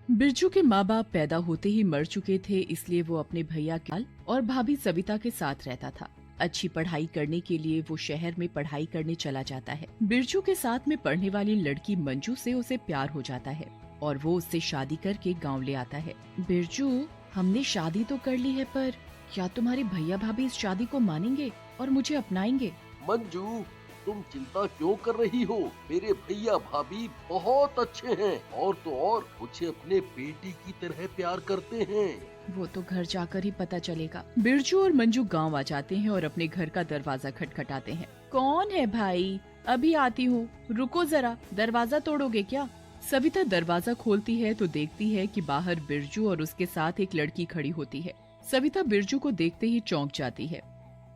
बिरजू के माँ बाप पैदा होते ही मर चुके थे, इसलिए वो अपने भैया लाल और भाभी सविता के साथ रहता था। अच्छी पढ़ाई करने के लिए वो शहर में पढ़ाई करने चला जाता है। बिरजू के साथ में पढ़ने वाली लड़की मंजू से उसे प्यार हो जाता है और वो उससे शादी करके गाँव ले आता है। बिरजू, हमने शादी तो कर ली है, पर क्या तुम्हारे भैया भाभी इस शादी को मानेंगे और मुझे अपनाएंगे? मंजू, तुम चिंता क्यों कर रही हो? मेरे भैया भाभी बहुत अच्छे हैं और तो और मुझे अपने बेटी की तरह प्यार करते हैं। वो तो घर जाकर ही पता चलेगा। बिरजू और मंजू गांव आ जाते हैं और अपने घर का दरवाजा खटखटाते हैं। कौन है भाई? अभी आती हूँ, रुको जरा, दरवाजा तोड़ोगे क्या? सविता दरवाजा खोलती है तो देखती है कि बाहर बिरजू और उसके साथ एक लड़की खड़ी होती है। सविता बिरजू को देखते ही चौंक जाती है।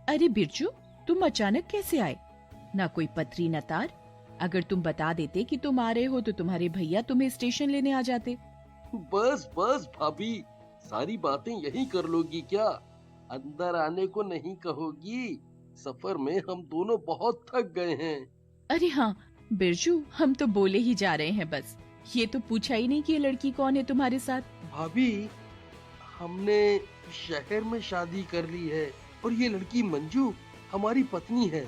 अरे बिरजू, तुम अचानक कैसे आए? ना कोई पत्री न तार। अगर तुम बता देते कि तुम आ रहे हो तो तुम्हारे भैया तुम्हें स्टेशन लेने आ जाते। बस बस भाभी, सारी बातें यही कर लोगी क्या? अंदर आने को नहीं कहोगी? सफर में हम दोनों बहुत थक गए हैं। अरे हाँ बिरजू, हम तो बोले ही जा रहे हैं बस। ये तो पूछा ही नहीं कि ये लड़की कौन है तुम्हारे साथ। भाभी, हमने शहर में शादी कर ली है और ये लड़की मंजू हमारी पत्नी है।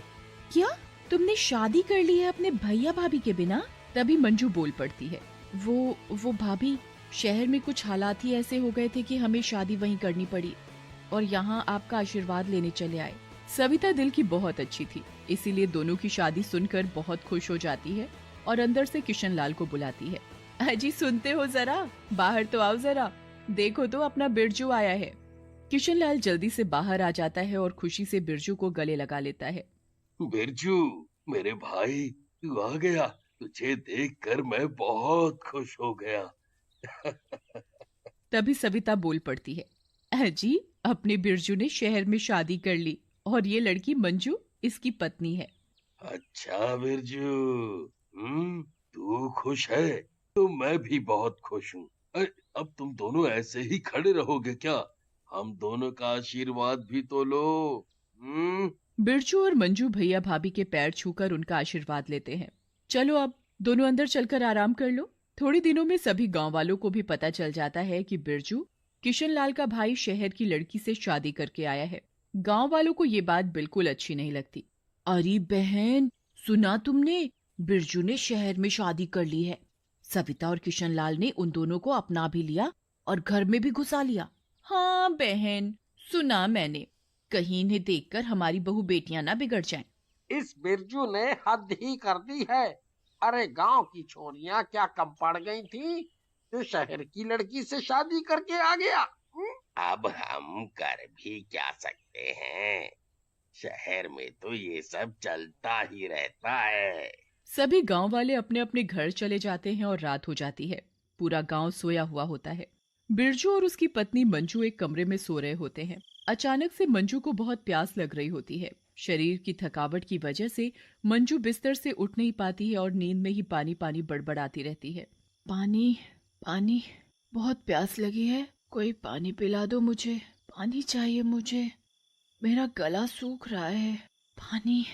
क्या तुमने शादी कर ली है अपने भैया भाभी के बिना? तभी मंजू बोल पड़ती है। वो भाभी, शहर में कुछ हालात ही ऐसे हो गए थे कि हमें शादी वहीं करनी पड़ी और यहाँ आपका आशीर्वाद लेने चले आए। सविता दिल की बहुत अच्छी थी, इसीलिए दोनों की शादी सुनकर बहुत खुश हो जाती है और अंदर से किशन लाल को बुलाती है। अजी सुनते हो जरा, बाहर तो आओ जरा, देखो तो अपना बिरजू आया है। किशन लाल जल्दी से बाहर आ जाता है और खुशी से बिरजू को गले लगा लेता है। बिरजू, मेरे भाई, तू आ गया। तुझे देखकर मैं बहुत खुश हो गया। तभी सविता बोल पड़ती है। अजी, अपने बिरजू ने शहर में शादी कर ली और ये लड़की मंजू इसकी पत्नी है। अच्छा बिरजू, तू खुश है तो मैं भी बहुत खुश हूँ। अब तुम दोनों ऐसे ही खड़े रहोगे क्या? हम दोनों का आशीर्वाद भी तो लो। हम्म। बिरजू और मंजू भैया भाभी के पैर छूकर उनका आशीर्वाद लेते हैं। चलो अब दोनों अंदर चलकर आराम कर लो। थोड़े दिनों में सभी गांव वालों को भी पता चल जाता है कि बिरजू किशन लाल का भाई शहर की लड़की से शादी करके आया है। गांव वालों को ये बात बिल्कुल अच्छी नहीं लगती। अरे बहन, सुना तुमने? बिरजू ने शहर में शादी कर ली है। सविता और किशन लाल ने उन दोनों को अपना भी लिया और घर में भी घुसा लिया। हाँ बहन, सुना मैंने। कहीं इन्हें देखकर हमारी बहू बेटियां ना बिगड़ जाएं। इस बिरजू ने हद ही कर दी है। अरे गांव की छोरियां क्या कम पड़ गई थी जो शहर की लड़की से शादी करके आ गया। अब हम कर भी क्या सकते हैं? शहर में तो ये सब चलता ही रहता है। सभी गांव वाले अपने अपने घर चले जाते हैं और रात हो जाती है। पूरा गांव सोया हुआ होता है। बिरजू और उसकी पत्नी मंजू एक कमरे में सो रहे होते हैं। अचानक से मंजू को बहुत प्यास लग रही होती है। शरीर की थकावट की वजह से मंजू बिस्तर से उठ नहीं पाती है और नींद में ही पानी पानी बड़बड़ाती रहती है। पानी, पानी, बहुत प्यास लगी है, कोई पानी पिला दो मुझे, पानी चाहिए मुझे, मेरा गला सूख रहा है, पानी,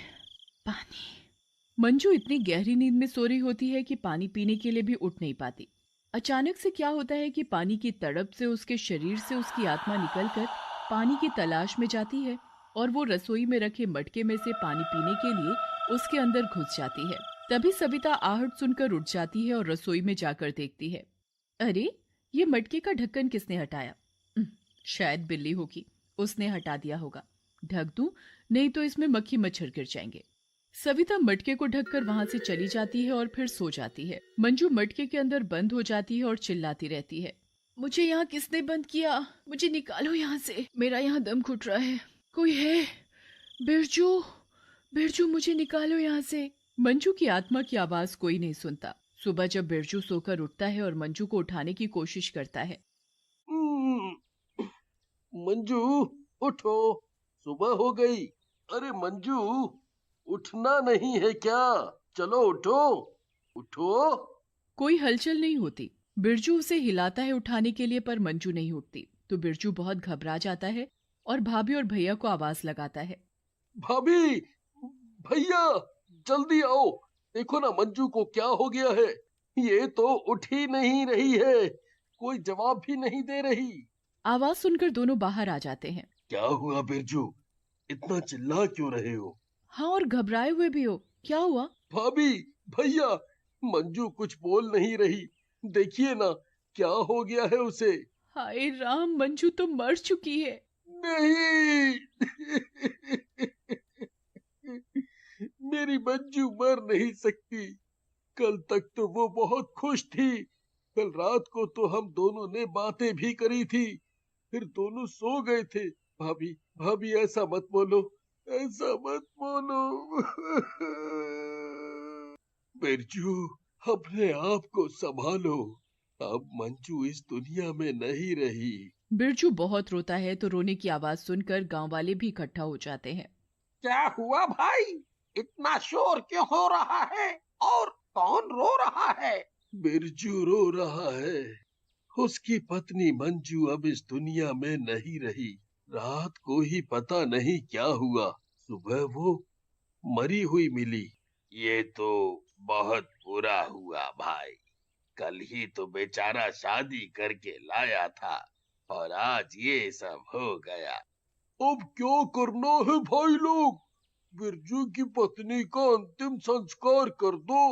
पानी। मंजू इतनी गहरी नींद में सो रही होती है कि पानी पीने के लिए भी उठ नहीं पाती। अचानक से क्या होता है कि पानी की तड़प से उसके शरीर से उसकी आत्मा निकलकर पानी की तलाश में जाती है और वो रसोई में रखे मटके में से पानी पीने के लिए उसके अंदर घुस जाती है। तभी सविता आहट सुनकर उठ जाती है और रसोई में जाकर देखती है। अरे, ये मटके का ढक्कन किसने हटाया? शायद बिल्ली होगी, उसने हटा दिया होगा। ढक दूं, नहीं तो इसमें मक्खी मच्छर गिर जाएंगे। सविता मटके को ढककर वहां से चली जाती है और फिर सो जाती है। मंजू मटके के अंदर बंद हो जाती है और चिल्लाती रहती है। मुझे यहाँ किसने बंद किया? मुझे निकालो यहाँ से, मेरा यहाँ दम घुट रहा है। कोई है? बिरजू, बिरजू, मुझे निकालो यहाँ से। मंजू की आत्मा की आवाज कोई नहीं सुनता। सुबह जब बिरजू सोकर उठता है और मंजू को उठाने की कोशिश करता है। मंजू, उठो, सुबह हो गई। अरे मंजू, उठना नहीं है क्या? चलो उठो, उठो। कोई हलचल नहीं होती। बिरजू उसे हिलाता है उठाने के लिए, पर मंजू नहीं उठती। तो बिरजू बहुत घबरा जाता है और भाभी और भैया को आवाज लगाता है। भाभी, भैया, जल्दी आओ, देखो ना मंजू को क्या हो गया है। ये तो उठ ही नहीं रही है। कोई जवाब भी नहीं दे रही। आवाज सुनकर दोनों बाहर आ जाते हैं। क्या हुआ बिरजू, इतना चिल्ला क्यों रहे हो? हाँ, और घबराए हुए भी हो। क्या हुआ? भाभी, भैया, मंजू कुछ बोल नहीं रही। देखिए ना, क्या हो गया है उसे। हाय राम, मंजू तो मर चुकी है। नहीं। मेरी मंजू मर नहीं सकती। कल तक तो वो बहुत खुश थी। कल रात को तो हम दोनों ने बातें भी करी थी, फिर दोनों सो गए थे। भाभी, भाभी ऐसा मत बोलो, ऐसा मत बोलो। बिरजू, अपने आप को संभालो। अब मंजू इस दुनिया में नहीं रही। बिरजू बहुत रोता है तो रोने की आवाज सुनकर गांव वाले भी इकट्ठा हो जाते हैं। क्या हुआ भाई, इतना शोर क्यों हो रहा है और कौन रो रहा है? बिरजू रो रहा है। उसकी पत्नी मंजू अब इस दुनिया में नहीं रही। रात को ही पता नहीं क्या हुआ, सुबह वो मरी हुई मिली। ये तो बहुत बुरा हुआ भाई। कल ही तो बेचारा शादी करके लाया था और आज ये सब हो गया। अब क्या करना है भाई लोग? बिरजू की पत्नी का अंतिम संस्कार कर दो।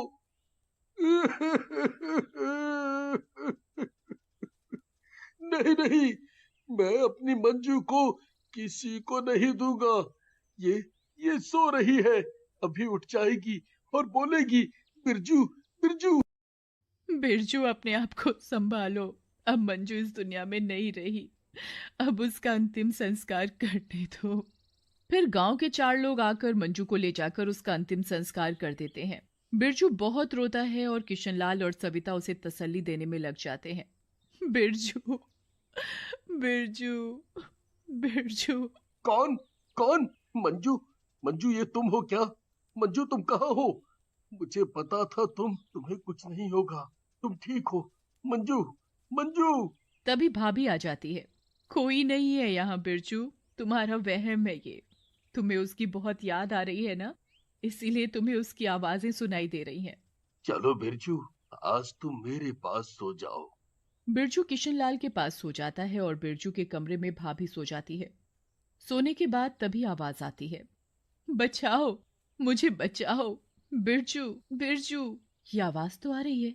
नहीं नहीं, मैं अपनी मंजू को किसी को नहीं दूंगा। ये ये सो रही है, अभी उठ जाएगी और बोलेगी, बिरजू, बिरजू। बिरजू, अपने आप को संभालो। अब मंजू इस दुनिया में नहीं रही। अब उसका अंतिम संस्कार करने दो। फिर गांव के 4 लोग आकर मंजू को ले जाकर उसका अंतिम संस्कार कर देते हैं। बिरजू बहुत रोता है और किशनलाल और सविता उसे तसल्ली देने में लग जाते हैं। बिरजू, बिरजू, बिरजू। कौन, कौन? मंजू, मंजू ये तुम हो क्या? मंजू तुम कहाँ हो? मुझे पता था तुम्हें कुछ नहीं होगा। तुम ठीक हो मंजू, मंजू। तभी भाभी आ जाती है। कोई नहीं है यहाँ बिरजू, तुम्हारा वहम है ये। तुम्हें उसकी बहुत याद आ रही है ना, इसीलिए तुम्हें उसकी आवाजें सुनाई दे रही हैं। चलो बिरजू, आज तुम मेरे पास सो जाओ। बिरजू किशनलाल के पास सो जाता है और बिरजू के कमरे में भाभी सो जाती है। सोने के बाद तभी आवाज आती है, बचाओ, मुझे बचाओ, बिरजू, बिरजू। ये आवाज तो आ रही है,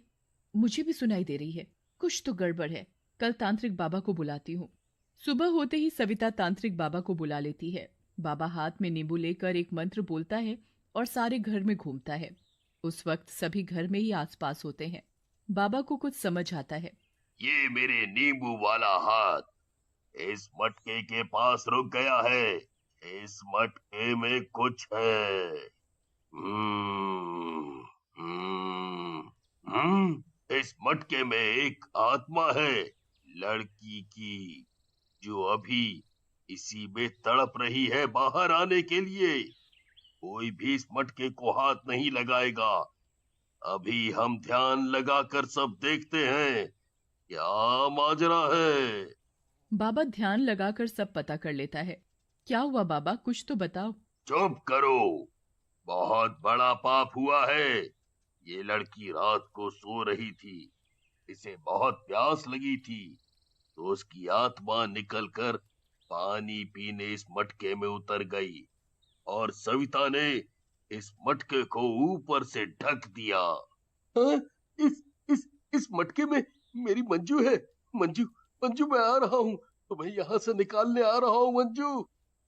मुझे भी सुनाई दे रही है। कुछ तो गड़बड़ है। कल तांत्रिक बाबा को बुलाती हूँ। सुबह होते ही सविता तांत्रिक बाबा को बुला लेती है। बाबा हाथ में नींबू लेकर एक मंत्र बोलता है और सारे घर में घूमता है। उस वक्त सभी घर में ही आसपास होते हैं। बाबा को कुछ समझ आता है। ये मेरे नींबू वाला हाथ इस मटके के पास रुक गया है। इस मटके में कुछ है। हम्म, हम्म, इस मटके में एक आत्मा है, लड़की की, जो अभी इसी में तड़प रही है बाहर आने के लिए। कोई भी इस मटके को हाथ नहीं लगाएगा। अभी हम ध्यान लगाकर सब देखते हैं क्या माजरा है। बाबा ध्यान लगाकर सब पता कर लेता है। क्या हुआ बाबा, कुछ तो बताओ। चुप करो, बहुत बड़ा पाप हुआ है। ये लड़की रात को सो रही थी, इसे बहुत प्यास लगी थी, तो उसकी आत्मा निकलकर पानी पीने इस मटके में उतर गई और सविता ने इस मटके को ऊपर से ढक दिया। हाँ? इस मटके में मेरी मंजू है। मंजू, मंजू मैं आ रहा हूँ, तुम्हें यहाँ से निकालने आ रहा हूँ मंजू।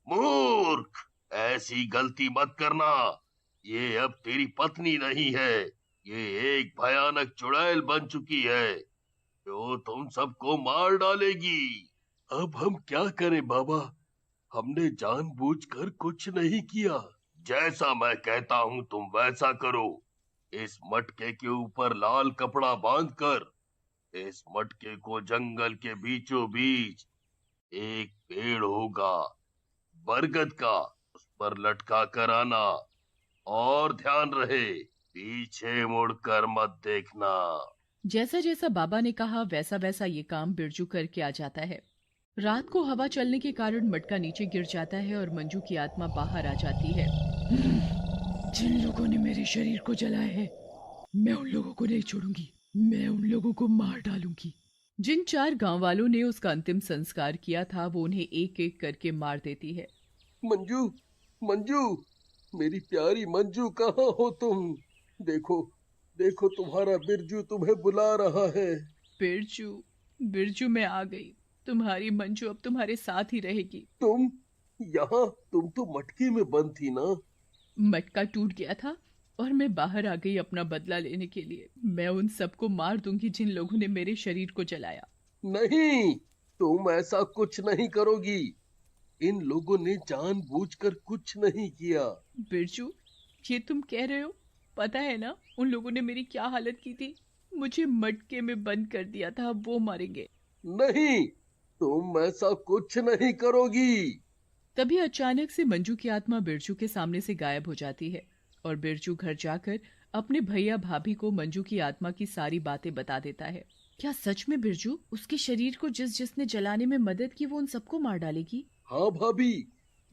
मूर्ख, ऐसी गलती मत करना। ये अब तेरी पत्नी नहीं है, ये एक भयानक चुड़ैल बन चुकी है जो तुम सबको मार डालेगी। अब हम क्या करें बाबा, हमने जानबूझकर कुछ नहीं किया। जैसा मैं कहता हूँ तुम वैसा करो। इस मटके के ऊपर लाल कपड़ा बांधकर इस मटके को जंगल के बीचों बीच एक पेड़ होगा बरगद का, उस पर लटका कर आना। और ध्यान रहे, पीछे मुड़कर मत देखना। जैसा जैसा बाबा ने कहा वैसा वैसा ये काम बिरजू करके आ जाता है। रात को हवा चलने के कारण मटका नीचे गिर जाता है और मंजू की आत्मा बाहर आ जाती है। जिन लोगों ने मेरे शरीर को जलाया है, मैं उन लोगों को नहीं छोड़ूंगी। मैं उन लोगों को मार डालूंगी। जिन 4 गांव वालों ने उसका अंतिम संस्कार किया था वो उन्हें एक एक करके मार देती है। मंजू, मंजू, मेरी प्यारी मंजू, कहाँ हो तुम? देखो, देखो तुम्हारा बिरजू तुम्हें बुला रहा है। बिरजू, बिरजू मैं आ गई। तुम्हारी मंजू अब तुम्हारे साथ ही रहेगी। तुम यहाँ? तुम तो मटके में बंद थी ना? मटका टूट गया था और मैं बाहर आ गई अपना बदला लेने के लिए। मैं उन सबको मार दूंगी जिन लोगों ने मेरे शरीर को जलाया। नहीं, तुम ऐसा कुछ नहीं करोगी। इन लोगों ने जानबूझकर कुछ नहीं किया। बिरजू, ये तुम कह रहे हो? पता है ना उन लोगों ने मेरी क्या हालत की थी? मुझे मटके में बंद कर दिया था, अब वो मारेंगे। नहीं, तुम ऐसा कुछ नहीं करोगी। तभी अचानक से मंजू की आत्मा बिरजू के सामने से गायब हो जाती है और बिरजू घर जाकर अपने भैया भाभी को मंजू की आत्मा की सारी बातें बता देता है। क्या सच में बिरजू उसके शरीर को जिसने जलाने में मदद की वो उन सबको मार डालेगी? हाँ भाभी,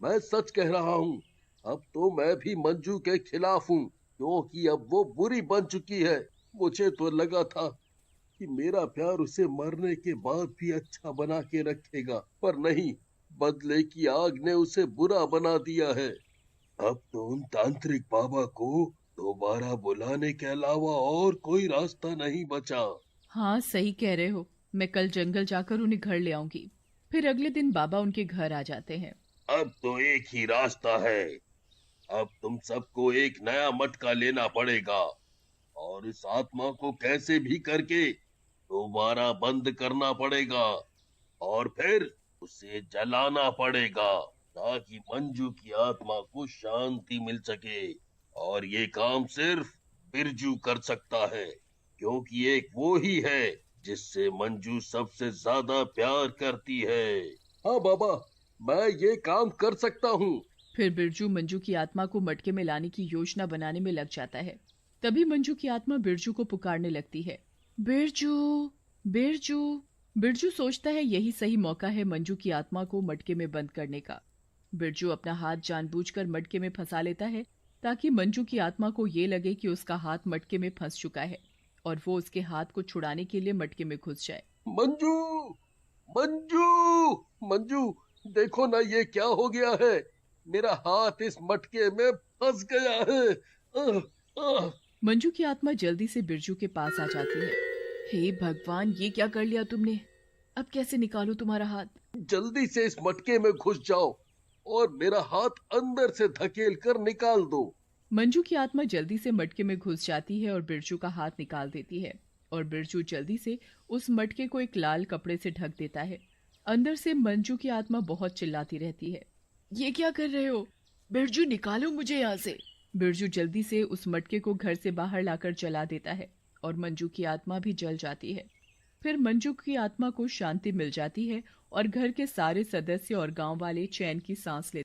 मैं सच कह रहा हूँ। अब तो मैं भी मंजू के खिलाफ हूँ, क्योंकि अब वो बुरी बन चुकी है। मुझे तो लगा था कि मेरा प्यार उसे मरने के बाद भी अच्छा बना के रखेगा, पर नहीं, बदले की आग ने उसे बुरा बना दिया है। अब तो उन तांत्रिक बाबा को दोबारा बुलाने के अलावा और कोई रास्ता नहीं बचा। हाँ सही कह रहे हो। मैं कल जंगल जाकर उन्हें घर ले आऊंगी। फिर अगले दिन बाबा उनके घर आ जाते हैं। अब तो एक ही रास्ता है। अब तुम सबको एक नया मटका लेना पड़ेगा और इस आत्मा को कैसे भी करके दोबारा बंद करना पड़ेगा और फिर उसे जलाना पड़ेगा, ताकि मंजू की आत्मा को शांति मिल सके। और ये काम सिर्फ बिरजू कर सकता है, क्योंकि एक वो ही है जिससे मंजू सबसे ज्यादा प्यार करती है। हाँ बाबा, मैं ये काम कर सकता हूँ। फिर बिरजू मंजू की आत्मा को मटके में लाने की योजना बनाने में लग जाता है। तभी मंजू की आत्मा बिरजू को पुकारने लगती है। बिरजू, बिरजू। बिरजू सोचता है यही सही मौका है मंजू की आत्मा को मटके में बंद करने का। बिरजू अपना हाथ जानबूझकर मटके में फंसा लेता है ताकि मंजू की आत्मा को ये लगे कि उसका हाथ मटके में फंस चुका है और वो उसके हाथ को छुड़ाने के लिए मटके में घुस जाए। मंजू, मंजू, मंजू, देखो ना ये क्या हो गया है। मेरा हाथ इस मटके में फंस गया है। आह, आह। मंजू की आत्मा जल्दी से बिरजू के पास आ जाती है। हे भगवान, ये क्या कर लिया तुमने? अब कैसे निकालूं तुम्हारा हाथ? जल्दी से इस मटके में घुस जाओ और मेरा हाथ अंदर से धकेल कर निकाल दो। मंजू की आत्मा जल्दी से मटके में घुस जाती है और बिरजू का हाथ निकाल देती है और बिरजू जल्दी से उस मटके को एक लाल कपड़े से ढक देता है। अंदर से मंजू की आत्मा बहुत चिल्लाती रहती है। ये क्या कर रहे हो? बिरजू, निकालो मुझे यहाँ से। बिरजू जल्दी से उस मटके को घर से बाहर लाकर जला देता है और मंजू की आत्मा भी जल जाती है। फिर मंजू की आत्मा को शांति मिल जाती है और घर के सारे सदस्य और गांव वाले चैन की सांस लेते